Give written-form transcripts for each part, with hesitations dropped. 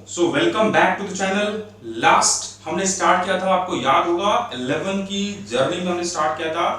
So welcome back to the channel. Last हमने start किया था, आपको याद होगा 11 की जर्नी में हमने स्टार्ट किया था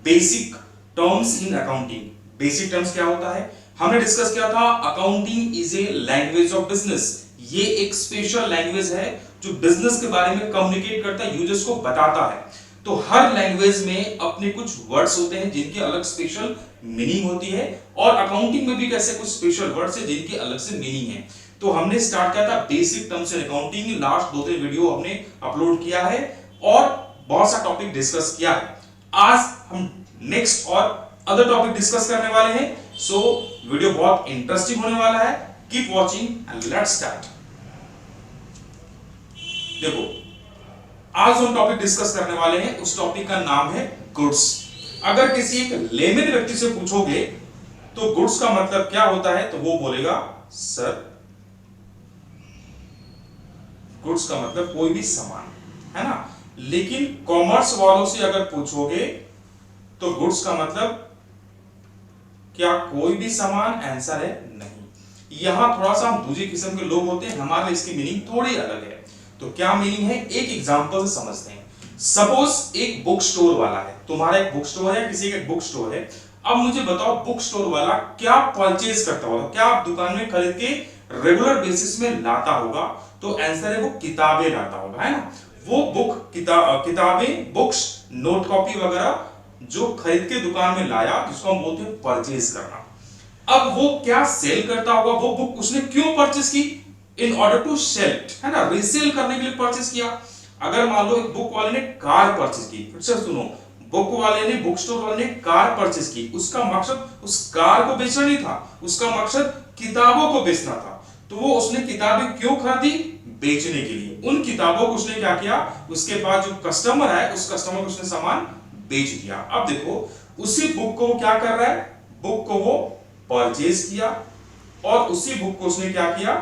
basic terms in accounting. Basic terms क्या होता है हमने डिस्कस किया था। Accounting is a language of business. ये एक स्पेशल लैंग्वेज है जो बिजनेस के बारे में कम्युनिकेट करता है, यूजर्स को बताता है। तो हर लैंग्वेज में अपने कुछ वर्ड्स होते हैं जिनकी अलग स्पेशल मीनिंग होती है, और अकाउंटिंग में भी कैसे कुछ स्पेशल वर्ड्स हैं जिनकी अलग से मीनिंग है। तो हमने स्टार्ट किया था basic terms in accounting. Last 2-3 video हमने अपलोड किया है और बहुत सा टॉपिक डिस्कस किया है। आज हम नेक्स्ट और अदर टॉपिक डिस्कस करने वाले हैं। सो वीडियो बहुत इंटरेस्टिंग होने वाला है। Keep watching and let's start. देखो, आज हम टॉपिक डिस्कस करने वाले हैं, उस टॉपिक का नाम है गुड्स। अगर किसी एक लेमन व्यक्ति से पूछोगे तो गुड्स का मतलब क्या होता है, तो वो बोलेगा सर गुड्स का मतलब कोई भी सामान, है ना। लेकिन कॉमर्स वालों से अगर पूछोगे तो गुड्स का मतलब क्या कोई भी सामान, आंसर है नहीं। यहां थोड़ा सा हम दूसरी किस्म के लोग होते हैं, हमारे लिए इसकी मीनिंग थोड़ी अलग है। तो क्या मीनिंग है, एक एग्जांपल से समझते हैं। सपोज एक बुक स्टोर वाला है, तुम्हारा एक बुक स्टोर है, किसी का एक बुक स्टोर है। अब मुझे बताओ बुक स्टोर वाला क्या परचेज करता होगा, क्या आप दुकान में खरीद के रेगुलर बेसिस में लाता होगा, तो आंसर है वो किताबें लाता होगा, है ना। वो बुक किताबें, बुक्स, नोट कॉपी वगैरह जो खरीद के दुकान में लाया, जिसको हम बोलते हैं परचेज करना। अब वो क्या सेल करता होगा, वो बुक उसने क्यों परचेज की, इन ऑर्डर टू सेल, है ना, रीसेल करने के लिए परचेज किया। अगर मान लो एक बुक वाले ने कार परचेज की, फिर से सुनो, बुक वाले ने, बुक स्टोर वाले ने कार परचेज की, उसका मकसद उस कार को बेचना नहीं था, उसका मकसद किताबों को बेचना था। तो वो उसने किताबें क्यों खरीदी, बेचने के लिए। उन किताबों को उसने क्या किया, उसके पास जो कस्टमर है उस कस्टमर को उसने सामान बेच दिया। अब देखो उसी बुक को वो क्या कर रहा है, बुक को वो परचेज किया और उसी बुक को उसने क्या किया,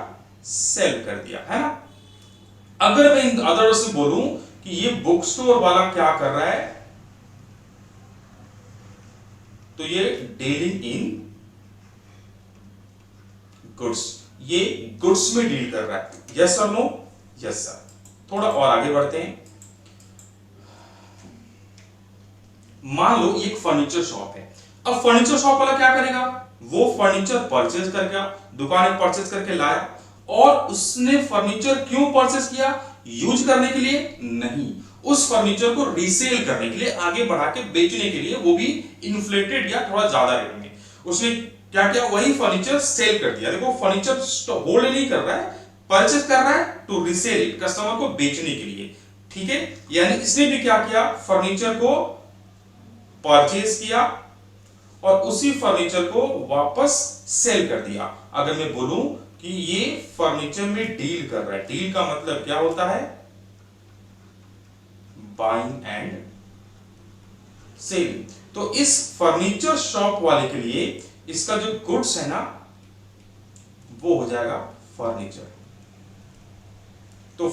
सेल कर दिया, है ना। अगर मैं इन अदर से बोलूं कि ये बुक स्टोर वाला क्या कर रहा है, तो ये डीलिंग इन गुड्स, ये गुड्स में डील कर रहा है। यस और नो, यस सर। थोड़ा और आगे बढ़ते हैं। मान लो एक फर्नीचर शॉप है। अब फर्नीचर शॉप वाला क्या करेगा, वो फर्नीचर परचेज करके दुकान में परचेज करके लाया, और उसने फर्नीचर क्यों परचेज किया, यूज करने के लिए नहीं, उस फर्नीचर को रीसेल करने के लिए, आगे बढ़ा के बेचने के लिए, वो भी इन्फ्लेटेड या थोड़ा ज्यादा रेट में। उसने क्या किया, वही फर्नीचर सेल कर दिया। देखो फर्नीचर होल्ड नहीं कर रहा है, परचेज कर रहा है टू रीसेल इट, कस्टमर को बेचने के लिए, ठीक है। यानी इसने भी क्या किया, फर्नीचर को परचेज किया और उसी फर्नीचर को वापस सेल कर दिया। अगर मैं बोलूं कि ये फर्नीचर में डील कर रहा है, डील का मतलब क्या होता है, बाइंग एंड सेलिंग। तो इस फर्नीचर शॉप वाले के लिए इसका जो गुड्स है ना, वो हो जाएगा फर्नीचर। तो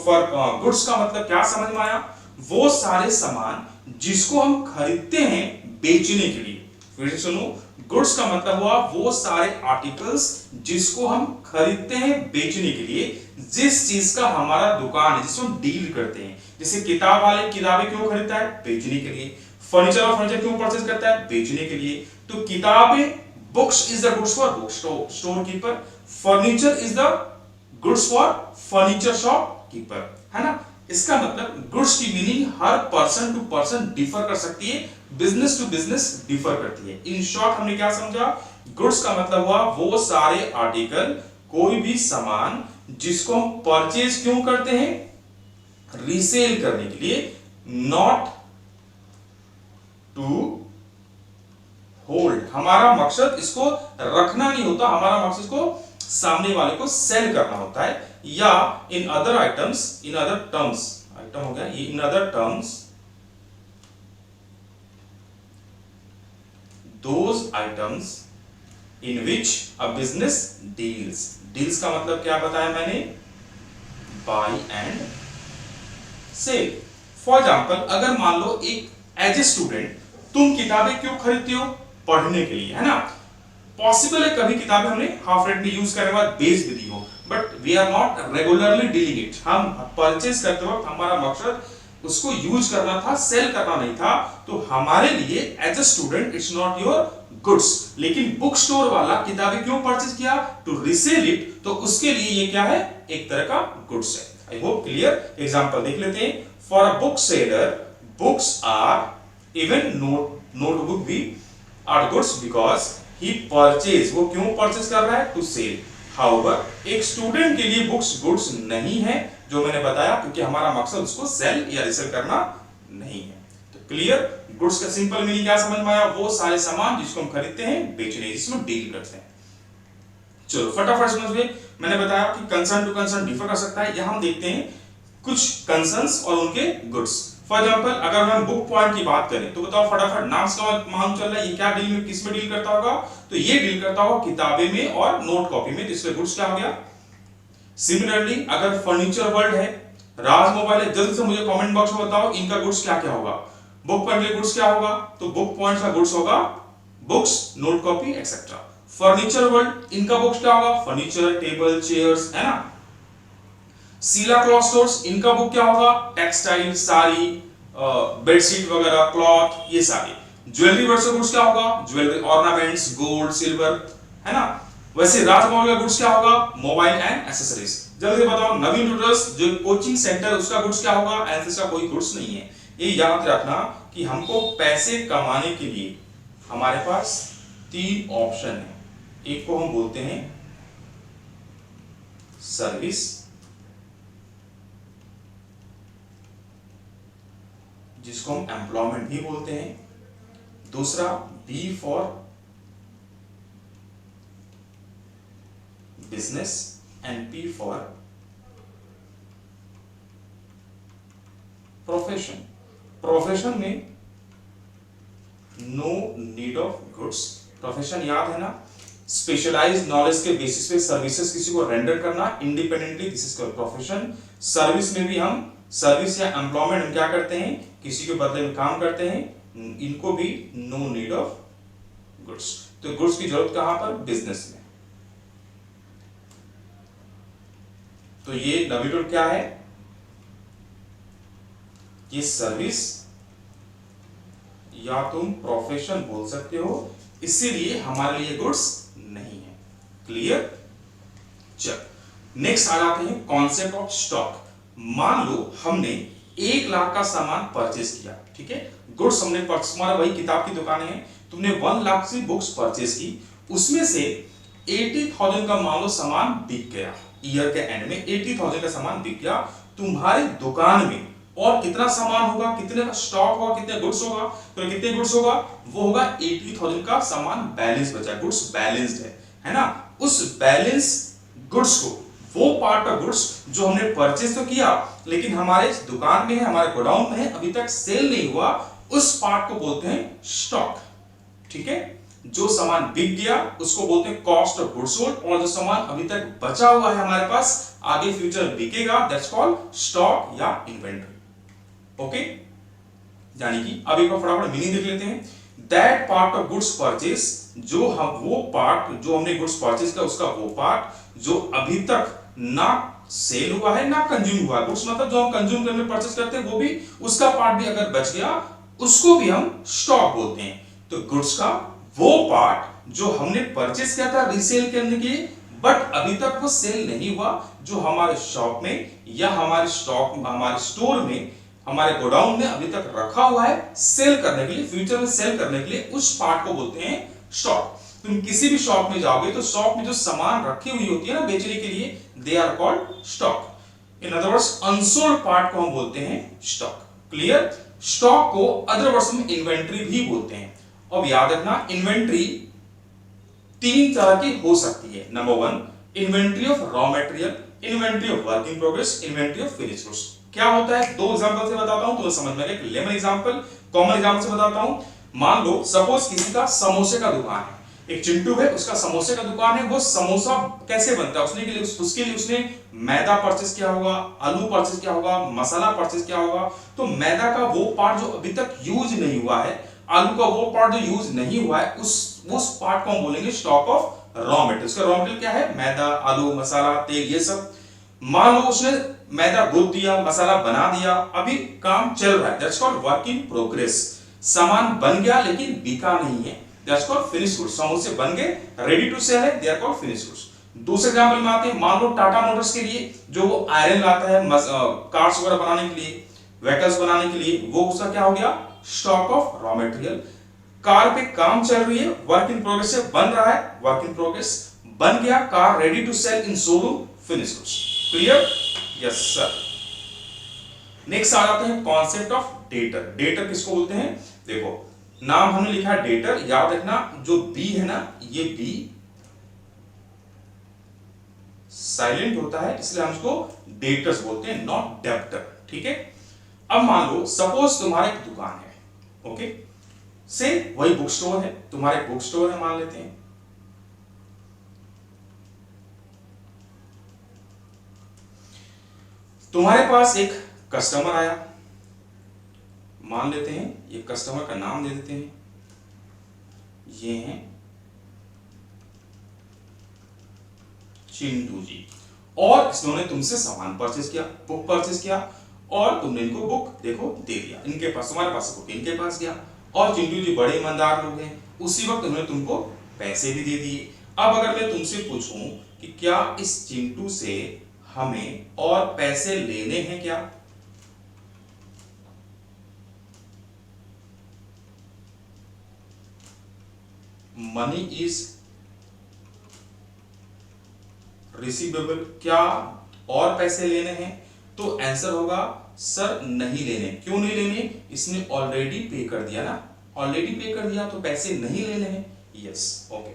गुड्स का मतलब क्या समझ में आया, वो सारे सामान जिसको हम खरीदते हैं बेचने के लिए। फिर से सुनो, गुड्स का मतलब हुआ वो सारे आर्टिकल्स जिसको हम खरीदते हैं बेचने के लिए, जिस चीज का हमारा दुकान है, जिसको हम डील करते हैं। जैसे किताब वाले किताबें क्यों खरीदता है, बेचने के लिए। फर्नीचर और फर्नीचर क्यों परचेज करता है, बेचने के लिए। तो किताबें, books is the goods for book store keeper, furniture is the goods for furniture shop keeper, है ना। इसका मतलब गुड्स की मीनिंग हर पर्सन टू पर्सन डिफर कर सकती है, बिजनेस टू बिजनेस डिफर करती है। इन शॉर्ट हमने क्या समझा, गुड्स का मतलब हुआ वो सारे आर्टिकल, कोई भी सामान जिसको हम परचेज क्यों करते हैं, रीसेल करने के लिए, नॉट टू होल्ड। हमारा मकसद इसको रखना नहीं होता, हमारा मकसद इसको सामने वाले को सेल करना होता है। या in other items, in other terms, item हो गया ये, in other terms those items in which a business deals। deals का मतलब क्या बताया मैंने, buy and sell। For example अगर मान लो एक एज ए स्टूडेंट तुम किताबें क्यों खरीदती हो, पढ़ने के लिए, है ना। पॉसिबल है कभी किताबें हमने हाफ रेट में यूज करने के बाद बेच भी दी हो, but we are not regularly dealing it. हम परचेज करते वक्त हमारा मकसद उसको यूज करना था, सेल करना नहीं था। तो हमारे लिए as a student it's not your goods. लेकिन बुक स्टोर वाला किताबें क्यों परचेज किया? टू रिसेल इट, तो उसके लिए ये क्या है? एक तरह का गुड्स है। I hope clear. एग्जांपल देख लेते हैं। For a book seller books are even notebook भी are goods because he purchase, वो क्यों परचेज कर रहा है? To sell. हाउएवर एक स्टूडेंट के लिए बुक्स गुड्स नहीं है, जो मैंने बताया, क्योंकि हमारा मकसद उसको सेल या रिसेल करना नहीं है। तो क्लियर। गुड्स का सिंपल मीनिंग क्या समझ में आया? वो सारे सामान जिसको हम खरीदते हैं, बेचने, जिसमें डील करते हैं। चलो फटाफट समझ गए। मैंने बताया कि कंसर्न टू कंसर्न डिफर कर सकता है। यहां हम देखते हैं कुछ कंसर्न्स और उनके गुड्स। फॉर एग्जांपल अगर हम बुक पॉइंट की बात करें तो बताओ फटाफट, नाम से मालूम चल रहा है ये क्या डील में, किस में डील करता होगा? तो ये डील करता होगा किताबें में और नोट कॉपी में। तो इसलिए गुड्स क्या हो गया? सिमिलरली अगर फर्नीचर वर्ल्ड है, राज मोबाइल है, जल्दी से मुझे कमेंट बॉक्स में बताओ इनका गुड्स क्या क्या होगा। बुक पॉइंट के गुड्स क्या होगा? तो बुक पॉइंट का गुड्स होगा books, note copy etcetera. Furniture world, इनका बुक्स क्या होगा? फर्नीचर, टेबल, चेयर्स, है ना। शीला क्लॉथ स्टोर्स, इनका बुक क्या होगा? टेक्सटाइल, साड़ी, बेडशीट वगैरह, क्लॉथ, ये सारे। ज्वेलरी वर्ल्ड का गुड्स क्या होगा? ज्वेलरी, ऑर्नामेंट्स, गोल्ड, सिल्वर, है ना। वैसे राजमहल का गुड्स क्या होगा? Mobile and accessories. जल्दी बताओ। नवीन ट्यूटर्स जो कोचिंग सेंटर, उसका गुड्स क्या होगा? आंसर का कोई गुड्स नहीं है। ये याद रखना कि हमको पैसे कमाने के लिए हमारे पास 3 ऑप्शन है। एक को हम बोलते हैं सर्विस, जिसको हम एम्प्लॉयमेंट भी बोलते हैं। दूसरा B for business and P for profession. Profession में no need of goods. Profession याद है ना, स्पेशलाइज्ड नॉलेज के बेसिस पे सर्विसेज किसी को रेंडर करना independently, this is called profession. Service में भी हम सर्विस या एम्प्लॉयमेंट हम क्या करते हैं? किसी के बदले में काम करते हैं। इनको भी नो नीड ऑफ गुड्स। तो गुड्स की जरूरत कहां पर? बिजनेस में। तो ये नवीन क्या है? ये सर्विस या तुम प्रोफेशन बोल सकते हो, इसीलिए हमारे लिए गुड्स नहीं है। क्लियर। चल नेक्स्ट आ जाते हैं कॉन्सेप्ट ऑफ स्टॉक। मान लो हमने 1 लाख का सामान परचेज किया, ठीक है। गुड्स हमने परचेज, हमारा वही किताब की दुकान है, तुमने 1 लाख से बुक्स परचेज की, उसमें से 80,000 का मान लो सामान बिक गया। ईयर के एंड में 80,000 का सामान बिक गया। तुम्हारी दुकान में और कितना सामान होगा? कितने का स्टॉक होगा? कितने गुड्स होगा? तो कितने गुड्स होगा? वो होगा 80,000 का सामान बैलेंस बचा, गुड्स बैलेंस्ड है ना। उस बैलेंस गुड्स को, वो पार्ट ऑफ गुड्स जो हमने परचेज तो किया लेकिन हमारे दुकान में है, हमारे गोडाउन में है, अभी तक सेल नहीं हुआ, उस पार्ट को बोलते हैं स्टॉक। ठीक है। जो सामान बिक गया उसको बोलते हैं कॉस्ट ऑफ गुड्स सोल्ड, और जो सामान अभी तक बचा हुआ है हमारे पास, आगे फ्यूचर बिकेगा, दैट्स कॉल्ड स्टॉक या इन्वेंटरी। ओके। यानी कि अब एक बार फटाफट मीनिंग देख लेते हैं। That part of goods purchase, जो हम वो पार्ट जो हमने गुड्स परचेज किया उसका वो पार्ट जो अभी तक ना सेल हुआ है ना कंज्यूम हुआ है। गुड्स मतलब जो हम कंज्यूम करने परचेज करते हैं वो भी, उसका पार्ट भी अगर बच गया उसको भी हम स्टॉक बोलते हैं। तो गुड्स का वो पार्ट जो हमने परचेज किया था रीसेल करने के लिए, बट अभी तक वो सेल नहीं हुआ, जो हमारे शॉप में या हमारे स्टॉक, हमारे स्टोर में, हमारे गोडाउन में अभी तक रखा हुआ है सेल करने के लिए, फ्यूचर में सेल करने के लिए, उस पार्ट को बोलते हैं स्टॉक। तुम किसी भी शॉप में जाओगे तो शॉप में जो सामान रखी हुई होती है ना बेचने के लिए, they are called stock. In other words unsold part को हम बोलते हैं स्टॉक। क्लियर। स्टॉक को अदर वर्ड्स में इन्वेंट्री भी बोलते हैं। अब याद रखना, इन्वेंट्री 3 तरह की हो सकती है। Number 1 inventory of raw material, inventory of work in progress, inventory of finished goods. क्या होता है? 2 एग्जांपल से बताता हूं तो समझ में आएगा। एक लेमन एग्जांपल, कॉमन एग्जांपल से बताता हूं। मान लो सपोज किसी का समोसे का दुकान है, एक चिंटू है, उसका समोसे का दुकान है। वो समोसा कैसे बनता है उसके लिए उसने मैदा परचेज किया होगा, आलू परचेज किया होगा, मसाला परचेज किया होगा। तो मैदा का वो पार्ट जो अभी तक यूज नहीं हुआ है, आलू का वो पार्ट जो यूज नहीं हुआ है, उस पार्ट को हम बोलेंगे स्टॉक ऑफ रॉ मटेरियल। उसका रॉ मटेरियल क्या है? मैदा, आलू, मसाला, तेल, ये सब। मान लो उसने मैदा गूंथ दिया, मसाला बना दिया, अभी काम चल रहा है, that's called work in progress. सामान बन गया लेकिन बिका नहीं है, दैट्स कॉल्ड फिनिश गुड्स। समोसे बन गए, रेडी टू सेल है, they are called finish goods. दूसरे एग्जांपल में आते हैं, मान लो टाटा मोटर्स के लिए जो वो आयरन लाता है कार्स वगैरह बनाने के लिए, व्हीकल्स बनाने के लिए, वो उसका क्या हो गया? Stock of raw material. Car पे काम चल रही है, वर्क इन प्रोग्रेस से बन रहा है, वर्क इन प्रोग्रेस, बन गया, car ready to sell in showroom, finish goods. Clear? Yes sir. Next आ जाते हैं कॉन्सेप्ट ऑफ डेटर। डेटर किसको बोलते हैं? देखो नाम हमने लिखा है डेटर, याद रखना जो बी है ना, ये बी साइलेंट होता है, इसलिए हम इसको डेटर्स बोलते हैं, नॉट डेब्टर। ठीक है। अब मान लो सपोज तुम्हारा एक दुकान है, ओके, से वही बुक स्टोर है, तुम्हारे बुक स्टोर है मान लेते हैं। तुम्हारे पास एक कस्टमर आया, मान लेते हैं ये कस्टमर का नाम दे देते हैं, ये हैं चिंटू जी, और इन्होंने तुमसे सामान परचेज किया, बुक परचेज किया, और तुमने इनको बुक देखो दे दिया, इनके पास, तुम्हारे पास बुक इनके पास गया, और चिंटू जी बड़े ईमानदार लोग हैं, उसी वक्त उन्होंने तुमको पैसे भी दे दिए। अब अगर मैं तुमसे पूछूं कि क्या इस चिंटू से हमें और पैसे लेने हैं क्या? मनी इज रिसीवेबल, क्या और पैसे लेने हैं? तो आंसर होगा सर नहीं लेने। क्यों नहीं लेने? इसने ऑलरेडी पे कर दिया ना, ऑलरेडी पे कर दिया तो पैसे नहीं लेने हैं। Yes, okay.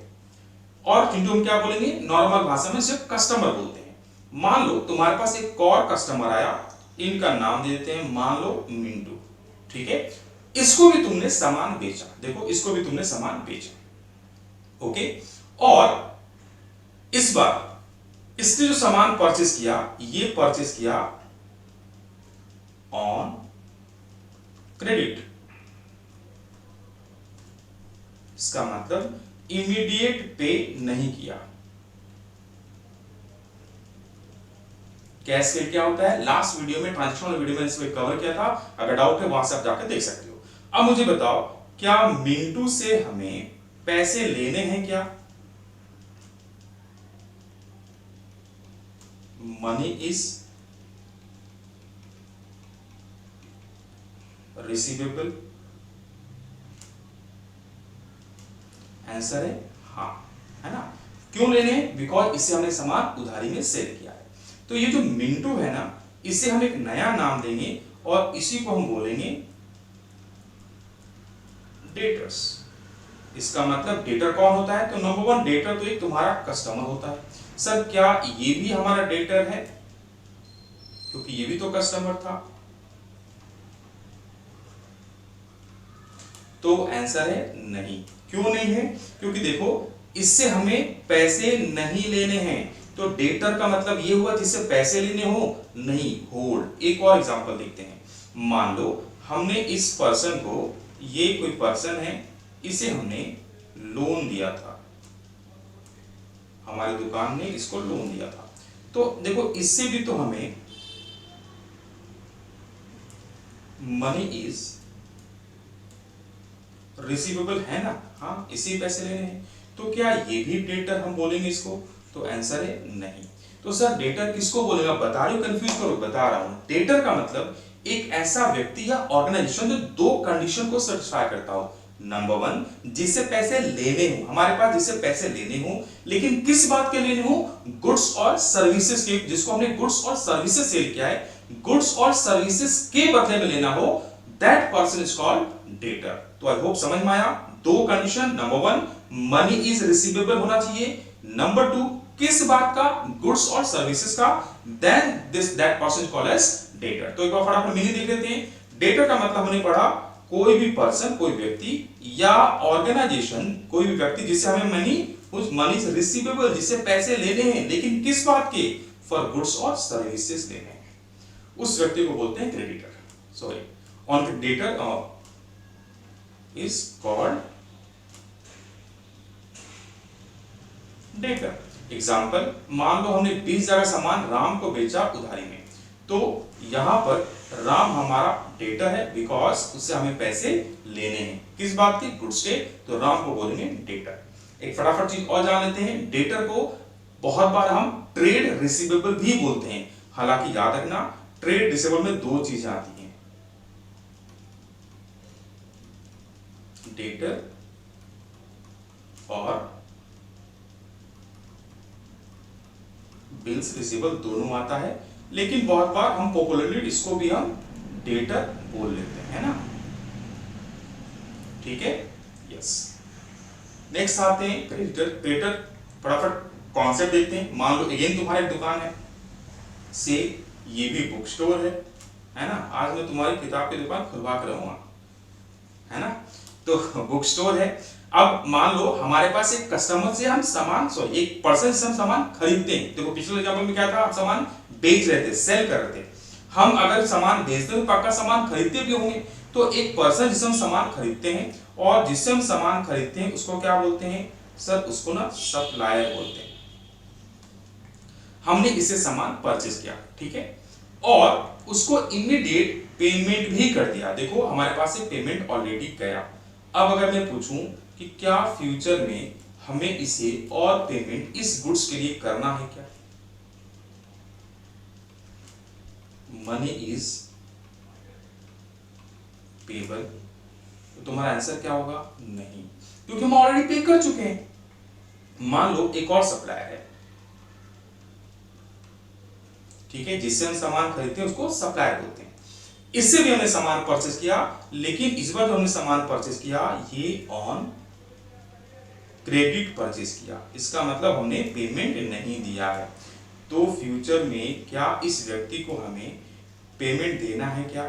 और चिंटू हम क्या बोलेंगे? नॉर्मल भाषा में सिर्फ कस्टमर बोलते हैं। मान लो तुम्हारे पास एक और कस्टमर आया, इनका नाम दे देते हैं, मान लो मिंटू। ठीक है, इसको भी तुमने सामान बेचा, देखो इसको भी तुमने सामान बेचा, ओके। और इस बार इसने जो सामान परचेस किया, ये परचेस किया ऑन क्रेडिट। इसका मतलब इमीडिएट पे नहीं किया। कैश क्रेडिट क्या होता है? लास्ट वीडियो में, ट्रांजेक्शनल वीडियो में इसको कवर किया था, अगर डाउट है वहां से आप जाकर देख सकते हो। अब मुझे बताओ, क्या मिंटू से हमें पैसे लेने हैं क्या? मनी इज रिसीवेबल, आंसर है हाँ, है ना। क्यों लेने? बिकॉज इससे हमने सामान उधारी में सेल किया है। तो ये जो मिंटू है ना, इसे हम एक नया नाम देंगे और इसी को हम बोलेंगे डेटर्स। इसका मतलब डेटर कौन होता है? तो नंबर वन डेटर तो एक तुम्हारा कस्टमर होता है। सर क्या ये भी हमारा डेटर है? क्योंकि ये भी तो कस्टमर था। तो आंसर है नहीं। क्यों नहीं है? क्योंकि देखो इससे हमें पैसे नहीं लेने हैं, तो डेटर का मतलब ये हुआ जिससे पैसे लेने हो, नहीं, होल्ड। एक और एग्जांपल देखते हैं। मान लो हमने इस पर्सन को, ये कोई पर्सन है, इसे हमने लोन दिया था, हमारी दुकान ने इसको लोन दिया था। तो देखो इससे भी तो हमें मनी इज रिसीवेबल है ना, हाँ, इसी पैसे लेने हैं। तो क्या ये भी डेटर हम बोलेंगे इसको? तो आंसर है नहीं। तो सर डेटर किसको बोलेगा? बता रही हो, कंफ्यूज करो, बता रहा हूं। डेटर का मतलब एक ऐसा व्यक्ति या ऑर्गेनाइजेशन जो दो कंडीशन को सेटिस्फाई करता हो। नंबर वन, जिससे पैसे लेने हो, हमारे पास जिससे पैसे लेने हो, लेकिन किस बात के लेने हो? गुड्स और सर्विसेज के, जिसको हमने गुड्स और सर्विसेज सेल किया है, गुड्स और सर्विसेज के बदले में लेना हो, that person is called debtor. तो आई होप समझ में आया। दो condition, number one money is receivable होना चाहिए, नंबर टू किस बात का? गुड्स और सर्विसेज का, then this that person is called as debtor. तो एक बार फटाफट मीनिंग देख लेते हैं। डेटर का मतलब हमने पढ़ा कोई भी पर्सन, कोई व्यक्ति या ऑर्गेनाइजेशन, कोई भी व्यक्ति जिससे हमें मनी, उस मनी इज रिसीवेबल, जिससे पैसे लेने हैं, लेकिन किस बात के? फॉर गुड्स और सर्विसेज लेने हैं, उस व्यक्ति को बोलते हैं creditor. Sorry, on debtor is called debtor. Example, मान लो हमने 20,000 का सामान राम को बेचा उधारी में, तो यहाँ पर राम हमारा डेटर है बिकॉज उससे हमें पैसे लेने हैं। किस बात की? गुड्स के, तो राम को बोलेंगे डेटर। एक फटाफट चीज और जान लेते हैं, डेटर को बहुत बार हम ट्रेड रिसीवेबल भी बोलते हैं। हालांकि याद रखना, ट्रेड रिसीवेबल में दो चीजें आती हैं, डेटर और बिल्स रिसीवेबल दोनों आता है, लेकिन बहुत बार हम पॉपुलरली इसको भी हम डेटर बोल लेते हैं, है ना? ठीक है, यस। नेक्स्ट आते हैं क्रेडिटर। क्रेडिटर फटाफट कॉन्सेप्ट देखते हैं। मान लो अगेन तुम्हारी दुकान है, से ये भी बुक स्टोर है ना? आज मैं तुम्हारी किताब की दुकान खुलवा कर रहूंगा, है ना? तो बुक स्टोर है। अब मान लो हमारे पास एक कस्टमर से हम सामान, सॉरी एक पर्सन से हम सामान खरीदते हैं। देखो पिछले एग्जांपल में क्या था, हम सामान बेच रहे थे, सेल कर रहे थे। हम अगर सामान बेचते हैं तो पक्का सामान खरीदते भी होंगे। तो एक पर्सन जिससे हम सामान खरीदते हैं और जिससे हम सामान खरीदते हैं उसको क्या बोलते हैं सर? उसको ना सप्लायर बोलते हैं। हमने इससे सामान परचेज किया, ठीक है, और उसको इमीडिएट पेमेंट भी कर दिया। देखो हमारे पास से पेमेंट ऑलरेडी गया। अब अगर मैं पूछूं कि क्या फ्यूचर में हमें इसे और पेमेंट इस गुड्स के लिए करना है क्या? मनी इज पेबल, तो तुम्हारा आंसर क्या होगा? नहीं, क्योंकि हम ऑलरेडी पे कर चुके हैं। मान लो एक और सप्लायर है, ठीक है, जिससे हम सामान खरीदते हैं उसको सप्लायर बोलते हैं। इससे भी हमने सामान परचेज किया, लेकिन इस बार जो हमने सामान परचेज किया ये ऑन क्रेडिट परचेज किया। इसका मतलब हमने पेमेंट नहीं दिया है। तो फ्यूचर में क्या इस व्यक्ति को हमें पेमेंट देना है क्या?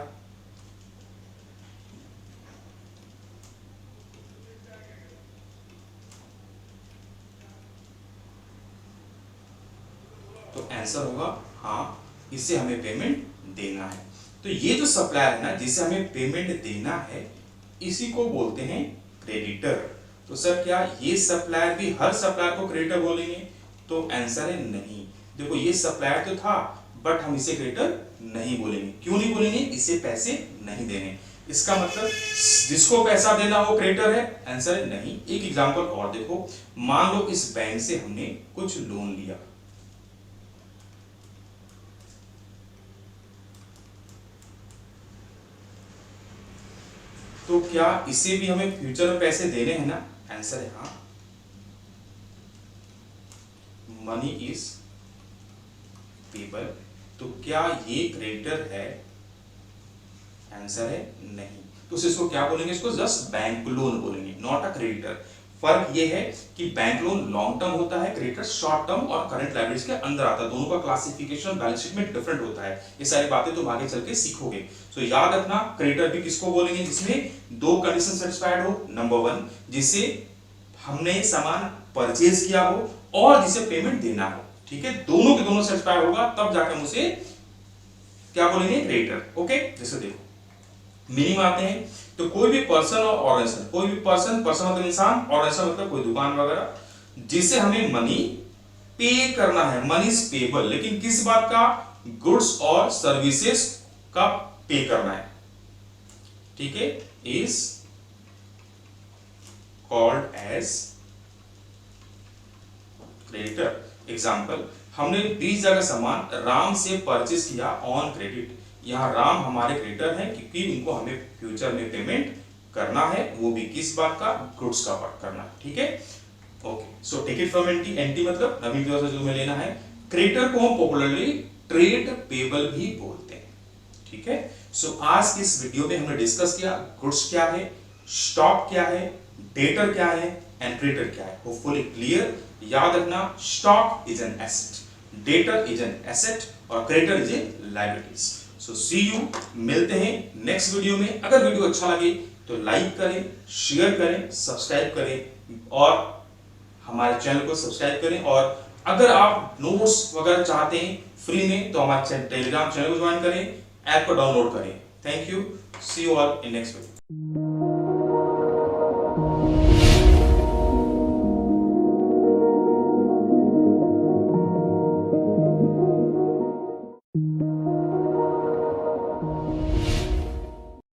तो आंसर होगा हाँ, इससे हमें पेमेंट देना है। तो ये जो सप्लायर है ना, जिसे हमें पेमेंट देना है, इसी को बोलते हैं क्रेडिटर। तो सर क्या ये सप्लायर भी हर सप्लायर को क्रेडिटर बोलेंगे? तो आंसर है नहीं। देखो ये सप्लायर तो था, बट हम इसे क्रेडिटर नहीं बोलेंगे। क्यों नहीं बोलेंगे? इसे पैसे नहीं देने। इसका मतलब जिसको पैसा देना वो क्रेडिटर है? आंसर है नहीं। एक एग्जांपल और देखो, मान लो इस बैंक से हमने कुछ लोन लिया, तो क्या इसे भी हमें फ्यूचर में पैसे देने हैं ना? आंसर है हाँ। मनी इज पेबल, तो क्या ये क्रेडिटर है? आंसर है नहीं। तो इसको क्या बोलेंगे? इसको जस्ट बैंक लोन बोलेंगे, नॉट अ क्रेडिटर। फर्क ये है कि बैंक लोन लॉन्ग टर्म होता है, क्रेडिटर शॉर्ट टर्म और करंट लायबिलिटीज के अंदर आता है। दोनों का क्लासिफिकेशन बैलेंस शीट में डिफरेंट होता है। ये सारी बातें तुम आगे चल के सीखोगे। सो याद रखना, क्रेडिटर भी किसको बोलेंगे? जिसमें दो कंडीशन सेटिस्फाइड हो। नंबर 1, जिसे हमने सामान परचेज किया हो और जिसे पेमेंट देना हो, ठीक है, दोनों के दोनों सेटिस्फाइड होगा तब जाकर हम उसे क्या बोलेंगे? क्रेडिटर। ओके, जैसे देखो मीनिंग आते हैं, तो कोई भी पर्सन और ऑर्गेनाइजेशन, कोई भी पर्सन मतलब इंसान, ऑर्गेनाइजेशन मतलब कोई दुकान वगैरह, जिसे हमें मनी पे करना है, मनी इज पेबल, लेकिन किस बात का? गुड्स और सर्विसेज का पे करना है, ठीक है, is called as creditor. Example, हमने 20,000 का सामान राम से परचेज किया ऑन क्रेडिट। यहाँ राम हमारे क्रेडिटर हैं क्योंकि उनको हमें फ्यूचर में पेमेंट करना है, वो भी किस बात का? गुड्स का वर्क करना है, ठीक है। Okay, so take it from aunty. Aunty मतलब नवीन की तरफ से जो हमें लेना है। क्रेडिटर को हम पॉपुलरली ट्रेड पेबल भी बोलते हैं, ठीक है। सो आज की इस वीडियो में हमने डिस्कस किया गुड्स क्या है, स्टॉक क्या है, डेटर क्या है एंड क्रेडिटर क्या है। Hopefully clear. याद रखना, stock is an asset, debtor is an asset और creditor is a liabilities. So see you, मिलते हैं नेक्स्ट वीडियो में। अगर वीडियो अच्छा लगे तो लाइक करें, शेयर करें, सब्सक्राइब करें और हमारे चैनल को सब्सक्राइब करें। और अगर आप नोट्स वगैरह चाहते हैं फ्री में तो हमारे टेलीग्राम चैनल को ज्वाइन करें, ऐप को डाउनलोड करें। Thank you, see you all in next video.